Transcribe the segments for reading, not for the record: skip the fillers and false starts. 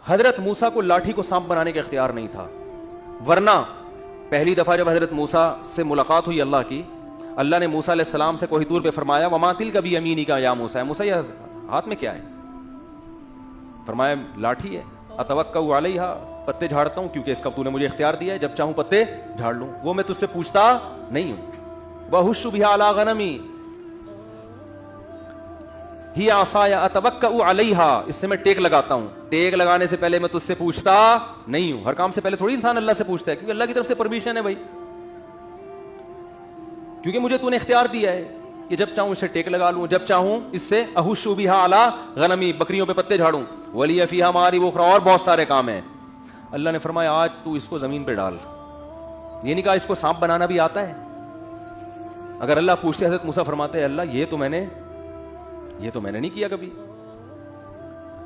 حضرت موسیٰ کو لاٹھی کو سانپ بنانے کا اختیار نہیں تھا، ورنہ پہلی دفعہ جب حضرت موسیٰ سے ملاقات ہوئی اللہ کی، اللہ نے موسیٰ علیہ السلام سے کوہ طور پہ فرمایا وما تلک بیمینک یا موسیٰ، موسیٰ یہ ہاتھ میں کیا ہے؟ فرمایا لاٹھی ہے، اتوکأ علیہا، پتے جھاڑتا ہوں کیونکہ اس کا تو نے مجھے اختیار دیا ہے، جب چاہوں پتے جھاڑ لوں، وہ میں تجھ سے پوچھتا نہیں ہوں۔ وأہش بہا علی غنمی ہی عصای اتوکأ علیہا، اس سے میں ٹیک لگاتا ہوں، ٹیک لگانے سے پہلے میں تجھ سے پوچھتا نہیں ہوں۔ ہر کام سے پہلے تھوڑی انسان اللہ سے پوچھتا ہے، کیونکہ اللہ کی طرف سے پرمیشن ہے بھائی، کیونکہ مجھے تو نے اختیار دیا ہے کہ جب چاہوں اسے ٹیک لگا لوں، جب چاہوں اس سے اہش بہا علی غنمی، بکریوں پہ پتے جھاڑوں، ولی فیہا مآرب اخری، اور بہت سارے کام ہیں۔ اللہ نے فرمایا آج تو اس کو زمین پہ ڈال، یہ نہیں کہا اس کو سانپ بنانا بھی آتا ہے۔ اگر اللہ پوچھتے حضرت موسیٰ فرماتے اللہ یہ تو میں نے نہیں کیا کبھی،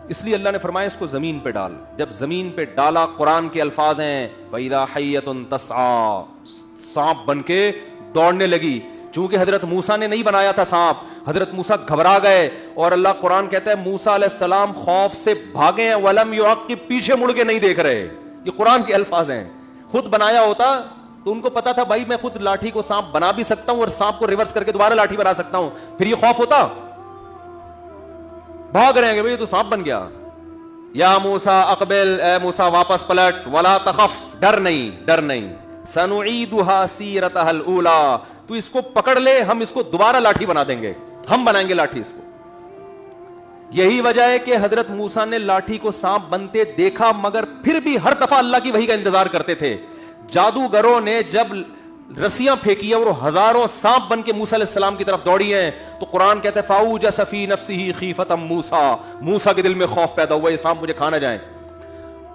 اس لیے اللہ نے فرمایا اس کو زمین پہ ڈال۔ جب زمین پہ ڈالا، قرآن کے الفاظ ہیں فَإِذَا حَيَّةٌ تَسْعَىٰ، سانپ بن کے دوڑنے لگی۔ چونکہ حضرت موسیٰ نے نہیں بنایا تھا سانپ، حضرت موسیٰ گھبرا گئے، اور اللہ قرآن کہتا ہے موسیٰ علیہ السلام خوف سے بھاگے ہیں، وَلَمْ يُعَقِّبْ، پیچھے مڑ کے نہیں دیکھ رہے۔ یہ قرآن کے الفاظ ہیں۔ خود بنایا ہوتا تو ان کو پتا تھا بھائی میں خود لاٹھی کو سانپ بنا بھی سکتا ہوں اور سانپ کو ریورس کر کے دوبارہ لاٹھی بنا سکتا ہوں، پھر یہ خوف ہوتا؟ بھاگ رہے ہیں کہ بھئی تو سانپ بن گیا۔ یا موسیٰ اقبل، اے موسیٰ واپس پلٹ، ولا تخف، ڈر نہیں، سنعیدها سیرتها الاولی، تو اس کو پکڑ لے، ہم اس کو دوبارہ لاٹھی بنا دیں گے، ہم بنائیں گے لاٹھی اس کو۔ یہی وجہ ہے کہ حضرت موسیٰ نے لاٹھی کو سانپ بنتے دیکھا، مگر پھر بھی ہر دفعہ اللہ کی وحی کا انتظار کرتے تھے۔ جادوگروں نے جب رسیاں پھینکی اور ہزاروں سانپ بن کے موسیٰ علیہ السلام کی طرف دوڑی ہیں، تو قرآن کہتا ہے فَأَوْجَسَ فِي نَفْسِهِ خِیفَةً مُوسیٰ، موسیٰ کے دل میں خوف پیدا ہوا یہ سانپ مجھے کھا نہ جائیں۔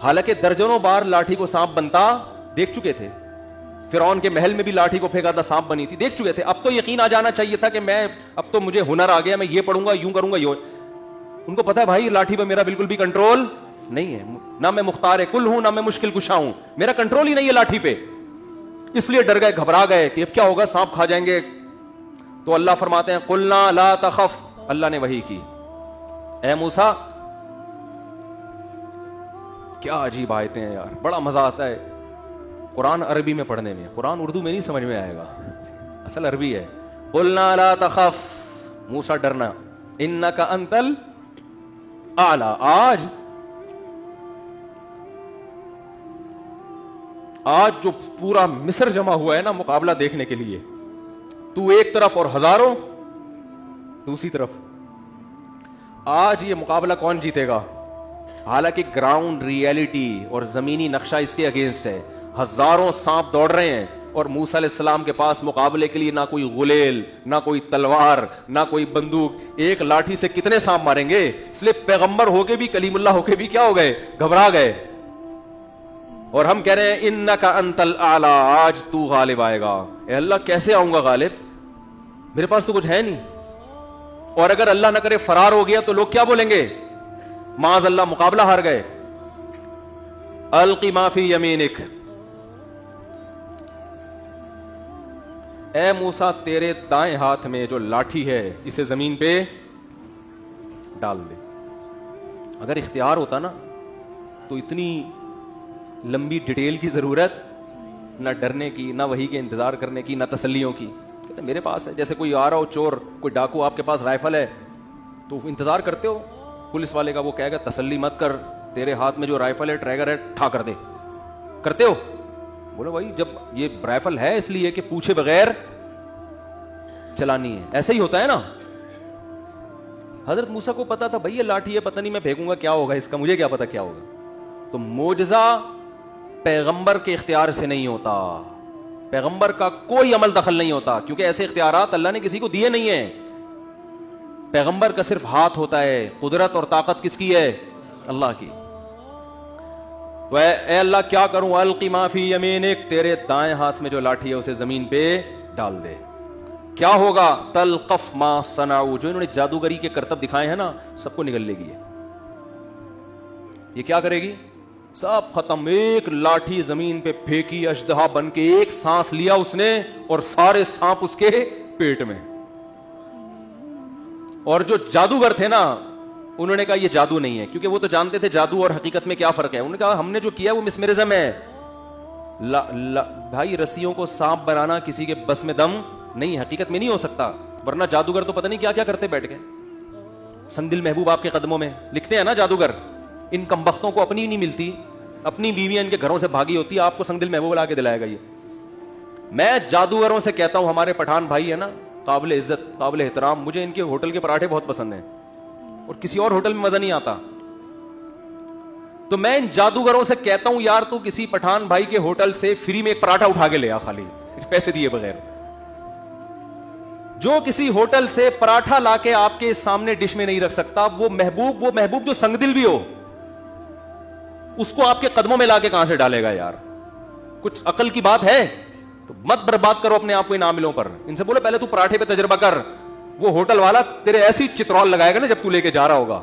حالانکہ درجنوں بار لاٹھی کو سانپ بنتا دیکھ چکے تھے، فرعون کے محل میں بھی لاٹھی کو پھینکا تھا سانپ بنی تھی، دیکھ چکے تھے۔ اب تو یقین آ جانا چاہیے تھا کہ اب تو مجھے ہنر آ گیا، میں یہ پڑھوں گا، یوں کروں گا، ان کو پتا ہے بھائی لاٹھی پہ میرا بالکل بھی کنٹرول نہیں ہے، نہ میں مختار کل ہوں، نہ میں مشکل کشا ہوں، میرا کنٹرول ہی نہیں ہے لاٹھی پہ، اس لیے ڈر گئے، گھبرا گئے کہ اب کیا ہوگا، سانپ کھا جائیں گے۔ تو اللہ فرماتے ہیں قلنا لا تخف، اللہ نے وحی کی، اے موسیٰ، کیا عجیب آیتیں ہیں یار، بڑا مزہ آتا ہے قرآن عربی میں پڑھنے میں، قرآن اردو میں نہیں سمجھ میں آئے گا، اصل عربی ہے۔ قلنا لا تخف، موسیٰ ڈرنا، انک انت الاعلی، آج جو پورا مصر جمع ہوا ہے نا مقابلہ دیکھنے کے لیے، تو ایک طرف اور ہزاروں دوسری طرف، آج یہ مقابلہ کون جیتے گا؟ حالانکہ گراؤنڈ ریئلٹی اور زمینی نقشہ اس کے اگینسٹ ہے، ہزاروں سانپ دوڑ رہے ہیں، اور موسیٰ علیہ السلام کے پاس مقابلے کے لیے نہ کوئی غلیل، نہ کوئی تلوار، نہ کوئی بندوق، ایک لاٹھی سے کتنے سانپ ماریں گے؟ اس لیے پیغمبر ہو کے بھی، کلیم اللہ ہو کے بھی کیا ہو گئے؟ گھبرا گئے، اور ہم کہہ رہے ہیں انک انت الاعلی، آج تو غالب آئے گا۔ اے اللہ کیسے آؤں گا غالب، میرے پاس تو کچھ ہے نہیں، اور اگر اللہ نہ کرے فرار ہو گیا تو لوگ کیا بولیں گے؟ معاذ اللہ مقابلہ ہار گئے۔ القی ما فی یمینک، اے موسیٰ تیرے دائیں ہاتھ میں جو لاٹھی ہے اسے زمین پہ ڈال دے۔ اگر اختیار ہوتا نا تو اتنی لمبی ڈیٹیل کی ضرورت نہ ڈرنے کی، نہ وحی کے انتظار کرنے کی، نہ تسلیوں کی۔ کہتے میرے پاس ہے، جیسے کوئی آ رہا ہو چور، کوئی ڈاکو، آپ کے پاس رائفل ہے تو انتظار کرتے ہو پولیس والے کا، وہ کہے گا تسلی مت کر، تیرے ہاتھ میں جو رائفل ہے ٹریگر ہے ٹھا کر دے، کرتے ہو؟ بولو بھائی جب یہ رائفل ہے اس لیے کہ پوچھے بغیر چلانی ہے، ایسا ہی ہوتا ہے نا۔ حضرت موسیٰ کو پتا تھا بھائی یہ لاٹھی ہے، پتہ نہیں میں پھینکوں گا کیا ہوگا اس کا، مجھے کیا پتا کیا ہوگا۔ تو معجزہ پیغمبر کے اختیار سے نہیں ہوتا، پیغمبر کا کوئی عمل دخل نہیں ہوتا، کیونکہ ایسے اختیارات اللہ نے کسی کو دیے نہیں ہیں۔ پیغمبر کا صرف ہاتھ ہوتا ہے، قدرت اور طاقت کس کی ہے؟ اللہ کی۔ تو اے اللہ کیا کروں؟ القی ما فی یمینک، تیرے دائیں ہاتھ میں جو لاٹھی ہے اسے زمین پہ ڈال دے۔ کیا ہوگا؟ تلقف ما صنعوا، جو انہوں نے جادوگری کے کرتب دکھائے ہیں نا سب کو نگل لے گی یہ کیا کرے گی؟ سب ختم۔ ایک لاٹھی زمین پہ پھینکی، اژدہا بن کے ایک سانس لیا اس نے اور سارے سانپ اس کے پیٹ میں۔ اور جو جادوگر تھے نا انہوں نے کہا یہ جادو نہیں ہے, کیونکہ وہ تو جانتے تھے جادو اور حقیقت میں کیا فرق ہے. انہوں نے کہا ہم نے جو کیا وہ مسمرزم ہے. بھائی رسیوں کو سانپ بنانا کسی کے بس میں دم نہیں, حقیقت میں نہیں ہو سکتا, ورنہ جادوگر تو پتہ نہیں کیا کیا کرتے بیٹھ کے. سنگدل محبوب آپ کے قدموں میں, لکھتے ہیں نا جادوگر, ان کمبختوں کو اپنی نہیں ملتی, اپنی بیویاں ان کے گھروں سے بھاگی ہوتی ہے, آپ کو سنگدل محبوب لا کے دلائے گا یہ. میں جادوگروں سے کہتا ہوں, ہمارے پٹھان بھائی ہے نا, قابل عزت قابل احترام, مجھے ان کے ہوٹل کے پراٹھے بہت پسند ہیں اور کسی اور ہوٹل میں مزہ نہیں آتا. تو میں ان جادوگروں سے کہتا ہوں یار تو کسی پٹھان بھائی کے ہوٹل سے فری میں ایک پراٹھا اٹھا کے لے آ, خالی پیسے دیے بغیر. جو کسی ہوٹل سے پراٹھا لا کے آپ کے سامنے ڈش میں نہیں رکھ سکتا, وہ محبوب جو سنگدل بھی ہو, اس کو آپ کے قدموں میں لا کے کہاں سے ڈالے گا یار؟ کچھ عقل کی بات ہے؟ تو مت برباد کرو اپنے آپ کو ان عاملوں پر. ان سے بولو پہلے تو پراٹھے پہ تجربہ کر. وہ ہوٹل والا تیرے ایسی چترول لگائے گا نا جب تو لے کے جا رہا ہوگا,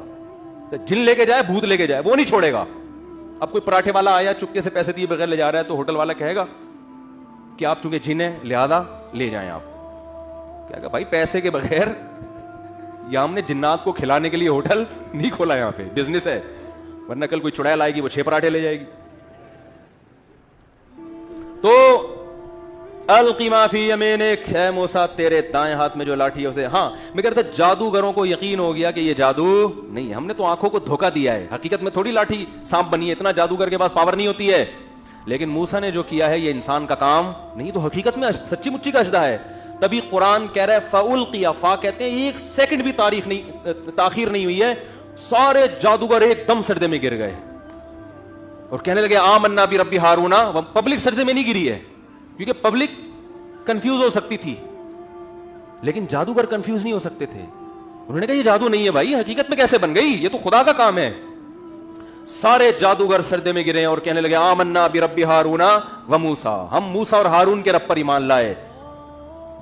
جن لے کے جائے بھوت لے کے جائے, وہ نہیں چھوڑے گا. اب کوئی پراٹھے والا آیا چپکے سے پیسے دیے بغیر لے جا رہا ہے, تو ہوٹل والا کہے گا کہ آپ چونکہ جن ہیں لہذا لے جائیں. آپ کیا کہ بھائی پیسے کے بغیر, یا ہم نے جنات کو کھلانے کے لیے ہوٹل نہیں کھولا, یہاں پہ بزنس ہے, ورنہ کل کوئی چڑیل آئے گی وہ 6 پراٹھے لے جائے گی. تو القی ما فی یمینک, اے موسیٰ تیرے دائیں ہاتھ میں جو لاٹھی ہے اسے. ہاں میں کہتا جادوگروں کو یقین ہو گیا کہ یہ جادو نہیں ہے, ہم نے تو آنکھوں کو دھوکہ دیا ہے, حقیقت میں تھوڑی لاٹھی سانپ بنی ہے, اتنا جادوگر کے پاس پاور نہیں ہوتی ہے. لیکن موسیٰ نے جو کیا ہے یہ انسان کا کام نہیں, تو حقیقت میں سچی مچی کا اژدہا ہے. تبھی قرآن کہہ رہا ہے فَأُلْقِيَ, فا کہتے ہیں 1 سیکنڈ بھی تاخیر نہیں ہوئی ہے, سارے جادوگر ایک دم سجدے میں گر گئے اور کہنے لگے آمنا برب ہارون. پبلک سجدے میں نہیں گری ہے کیونکہ پبلک کنفیوز ہو سکتی تھی, لیکن جادوگر کنفیوز نہیں ہو سکتے تھے. انہوں نے کہا یہ جادو نہیں ہے بھائی, حقیقت میں کیسے بن گئی, یہ تو خدا کا کام ہے. سارے جادوگر سجدے میں گرے اور کہنے لگے آمنا برب ہارون و موسیٰ, ہم موسیٰ اور ہارون کے رب پر ایمان لائے.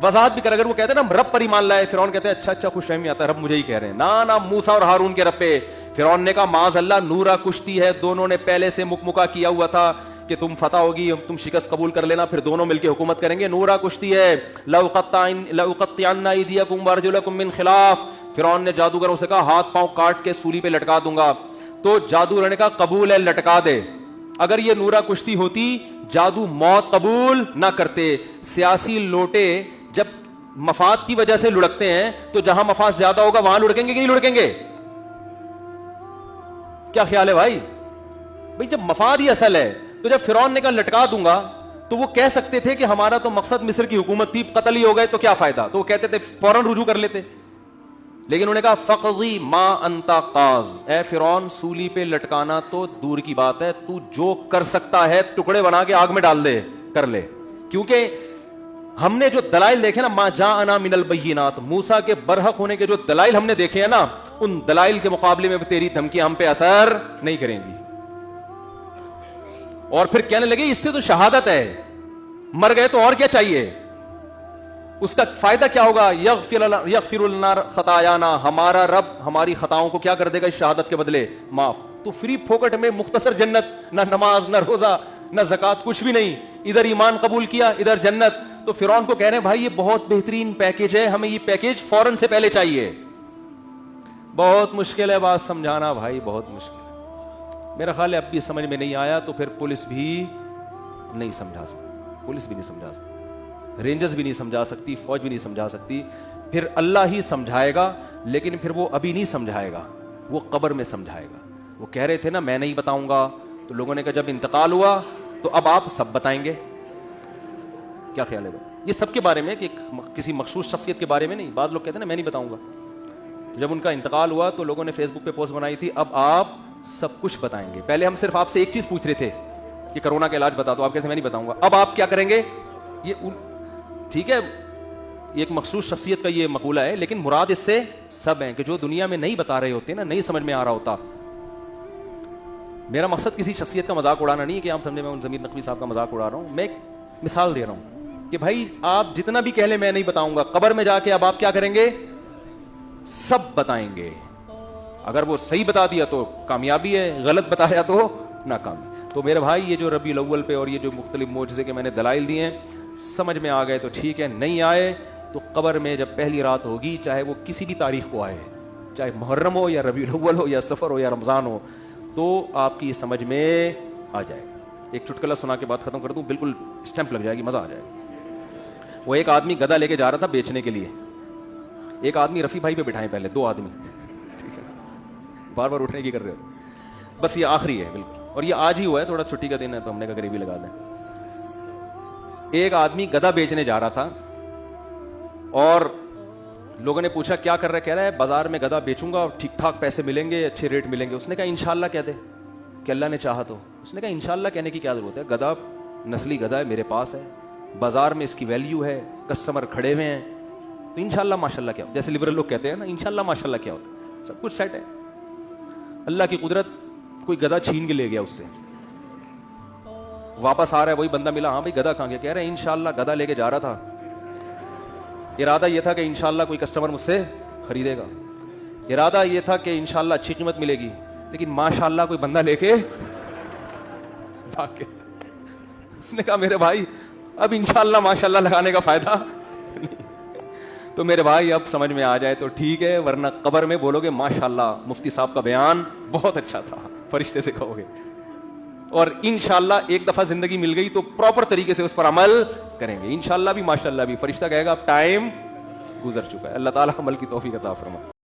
وضاحت بھی کر, اگر وہ کہتے ہیں نا رب پر ایمان لائے, فرعون کہتے ہیں اچھا خوش فہمی آتا ہے, رب مجھے ہی کہہ رہے ہیں. نا موسیٰ اور ہارون کے رب پہ. فرعون نے کہا معاذ اللہ, نورا کشتی ہے, دونوں نے پہلے سے مکمکا کیا ہوا تھا کہ تم فتح ہوگی, تم شکست قبول کر لینا, پھر دونوں مل کے حکومت کریں گے. نورا کشتی ہے. لأقطعن ایدیکم وارجلکم من خلاف, فرعون نے جادوگروں سے کہا ہاتھ پاؤں کاٹ کے سولی پہ لٹکا دوں گا. تو جادوگر نے کہا قبول ہے, لٹکا دے. اگر یہ نورا کشتی ہوتی جادو موت قبول نہ کرتے. سیاسی لوٹے جب مفاد کی وجہ سے لڑکتے ہیں تو جہاں مفاد زیادہ ہوگا وہاں لڑکیں گے کہ نہیں لڑکیں گے؟ کیا خیال ہے بھائی؟ بھائی جب مفاد ہی اصل ہے, تو جب فرعون نے کہا لٹکا دوں گا, تو وہ کہہ سکتے تھے کہ ہمارا تو مقصد مصر کی حکومت تھی, قتل ہی ہو گئے تو کیا فائدہ, تو وہ کہتے تھے فوراً رجوع کر لیتے. لیکن انہوں نے کہا فقضی ما انت قاض, اے فرعون سولی پہ لٹکانا تو دور کی بات ہے, تو جو کر سکتا ہے ٹکڑے بنا کے آگ میں ڈال دے, کر لے. کیونکہ ہم نے جو دلائل دیکھے نا, ما جاءنا من البینات, موسیٰ کے برحق ہونے کے جو دلائل ہم نے دیکھے ہیں نا, ان دلائل کے مقابلے میں تیری دھمکیاں ہم پہ اثر نہیں کریں گی. اور پھر کہنے لگے اس سے تو شہادت ہے, مر گئے تو اور کیا چاہیے, اس کا فائدہ کیا ہوگا. یغفر لنا خطایانا, ہمارا رب ہماری خطاؤں کو کیا کر دے گا اس شہادت کے بدلے, معاف. تو فری پھوکٹ میں مختصر جنت, نہ نماز نہ روزہ نہ زکات, کچھ بھی نہیں, ادھر ایمان قبول کیا ادھر جنت. تو فرعون کو کہہ رہے ہیں بھائی یہ بہت بہترین پیکیج ہے, ہمیں یہ پیکیج فوراً سے پہلے چاہیے. بہت مشکل ہے بات سمجھانا بھائی, بہت مشکل ہے. میرا خیال ہے اب بھی سمجھ میں نہیں آیا تو پھر پولیس بھی نہیں سمجھا سکتی, پولیس بھی نہیں سمجھا سکتی, رینجرز بھی نہیں سمجھا سکتی, فوج بھی نہیں سمجھا سکتی. پھر اللہ ہی سمجھائے گا, لیکن پھر وہ ابھی نہیں سمجھائے گا, وہ قبر میں سمجھائے گا. وہ کہہ رہے تھے نا میں نہیں بتاؤں گا, تو لوگوں نے کہا جب انتقال ہوا تو اب آپ سب بتائیں گے. کیا خیال ہے بھائی؟ یہ سب کے بارے میں, کہ کسی مخصوص شخصیت کے بارے میں نہیں. بعض لوگ کہتے ہیں نا میں نہیں بتاؤں گا. جب ان کا انتقال ہوا تو لوگوں نے فیس بک پہ پوسٹ بنائی تھی اب آپ سب کچھ بتائیں گے. پہلے ہم صرف آپ سے ایک چیز پوچھ رہے تھے کہ کرونا کا علاج بتا دو, آپ کہتے ہیں میں نہیں بتاؤں گا. اب آپ کیا کریں گے؟ یہ ٹھیک ہے, ایک مخصوص شخصیت کا یہ مقولہ ہے, لیکن مراد اس سے سب ہیں کہ جو دنیا میں نہیں بتا رہے ہوتے نا, نہیں سمجھ میں آ رہا ہوتا. میرا مقصد کسی شخصیت کا مذاق اڑانا نہیں ہے کہ آپ سمجھے میں ضمیر نقوی صاحب کا مذاق اڑا رہا ہوں. میں ایک مثال دے رہا ہوں کہ بھائی آپ جتنا بھی کہہ لیں میں نہیں بتاؤں گا, قبر میں جا کے اب آپ کیا کریں گے؟ سب بتائیں گے. اگر وہ صحیح بتا دیا تو کامیابی ہے, غلط بتایا تو ناکامی. تو میرے بھائی یہ جو ربیع الاول پہ اور یہ جو مختلف معجزے کے میں نے دلائل دیے ہیں, سمجھ میں آ گئے تو ٹھیک ہے, نہیں آئے تو قبر میں جب پہلی رات ہوگی, چاہے وہ کسی بھی تاریخ کو آئے, چاہے محرم ہو یا ربیع الاول ہو یا سفر ہو یا رمضان ہو, تو آپ کی سمجھ میں آ جائے گا. ایک چٹکلا سنا کے بات ختم کر دوں, بالکل اسٹیمپ لگ جائے گی, مزہ آ جائے گا. وہ ایک آدمی گدھا لے کے جا رہا تھا بیچنے کے لیے. ایک آدمی رفیع بھائی پہ بٹھائیں, پہلے 2 آدمی, ٹھیک ہے, بار بار اٹھنے کی کر رہے ہو. بس یہ آخری ہے بالکل, اور یہ آج ہی ہوا ہے, تھوڑا چھٹی کا دن ہے تو ہم نے کہا غریبی لگا دیں. ایک آدمی گدھا بیچنے جا رہا تھا اور لوگوں نے پوچھا کیا کر رہا ہے, کہہ رہا ہے بازار میں گدھا بیچوں گا, ٹھیک ٹھاک پیسے ملیں گے, اچھے ریٹ ملیں گے. اس نے کہا انشاءاللہ کہہ دے کہ اللہ نے چاہا تو. اس نے کہا انشاءاللہ کہنے کی کیا ضرورت ہے, گدھا نسلی گدھا ہے, میرے پاس ہے, بازار میں اس کی ویلیو ہے, کسٹمر کھڑے ہوئے ہیں, تو انشاءاللہ ماشاءاللہ کیا, جیسے لبرل لوگ کہتے ہیں نا انشاءاللہ ماشاءاللہ کیا ہوتا ہے, سب کچھ سیٹ ہے. اللہ کی قدرت, کوئی گدھا چھین کے لے گیا اس سے, واپس آ رہا ہے, وہی بندہ ملا, ہاں بھائی گدھا کہاں گیا, کہہ رہے ہیں انشاءاللہ گدھا لے کے جا رہا تھا, ارادہ یہ تھا کہ انشاءاللہ کوئی کسٹمر مجھ سے خریدے گا, ارادہ یہ تھا کہ انشاءاللہ اچھی قیمت ملے گی, لیکن ماشاءاللہ کوئی بندہ لے کے بھاگ گیا. اس نے کہا میرے بھائی اب انشاءاللہ ماشاءاللہ لگانے کا فائدہ نہیں. تو میرے بھائی اب سمجھ میں آ جائے تو ٹھیک ہے, ورنہ قبر میں بولو گے ماشاءاللہ مفتی صاحب کا بیان بہت اچھا تھا, فرشتے سے کہو گے. اور انشاءاللہ ایک دفعہ زندگی مل گئی تو پراپر طریقے سے اس پر عمل کریں گے, انشاءاللہ بھی ماشاءاللہ بھی. فرشتہ کہے گا اب ٹائم گزر چکا ہے. اللہ تعالیٰ عمل کی توفیق عطا فرمائے.